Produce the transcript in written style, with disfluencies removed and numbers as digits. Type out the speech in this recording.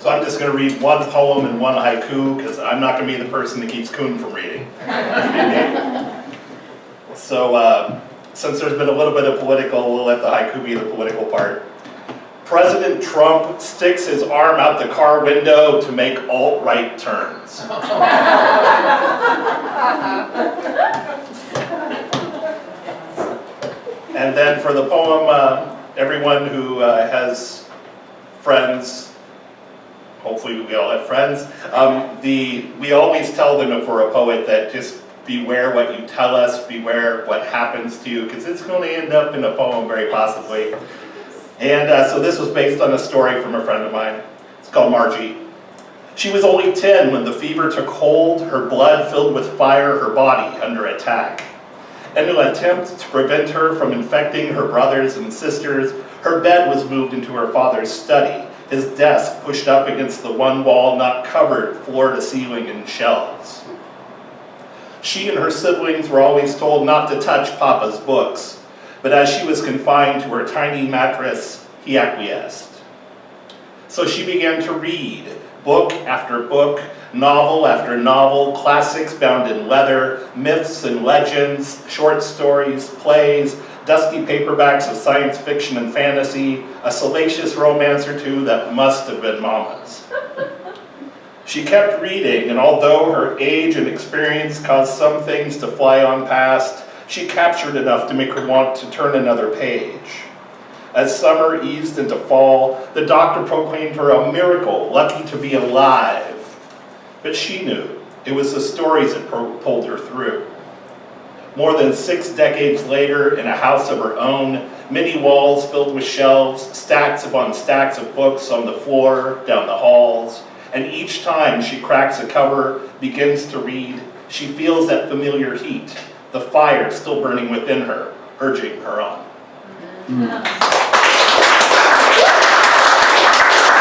So I'm just going to read one poem and one haiku because I'm not going to be the person that keeps Kuhn from reading. So since there's been a little bit of political, we'll let the haiku be the political part. President Trump sticks his arm out the car window to make alt-right turns. And then for the poem, everyone who has friends, hopefully we all have friends, we always tell them if we're a poet that just beware what you tell us, beware what happens to you, because it's going to end up in a poem very possibly. And so this was based on a story from a friend of mine. It's called Margie. She was only 10 when the fever took hold, her blood filled with fire, her body under attack. In an attempt to prevent her from infecting her brothers and sisters, her bed was moved into her father's study, his desk pushed up against the one wall not covered floor to ceiling in shelves. She and her siblings were always told not to touch Papa's books, but as she was confined to her tiny mattress, he acquiesced. So she began to read, book after book, novel after novel, classics bound in leather, myths and legends, short stories, plays, dusty paperbacks of science fiction and fantasy, a salacious romance or two that must have been Mama's. She kept reading, and although her age and experience caused some things to fly on past, she captured enough to make her want to turn another page. As summer eased into fall, the doctor proclaimed her a miracle, lucky to be alive. But she knew it was the stories that pulled her through. More than 6 decades later, in a house of her own, many walls filled with shelves, stacks upon stacks of books on the floor, down the halls, and each time she cracks a cover, begins to read, she feels that familiar heat, the fire still burning within her, urging her on.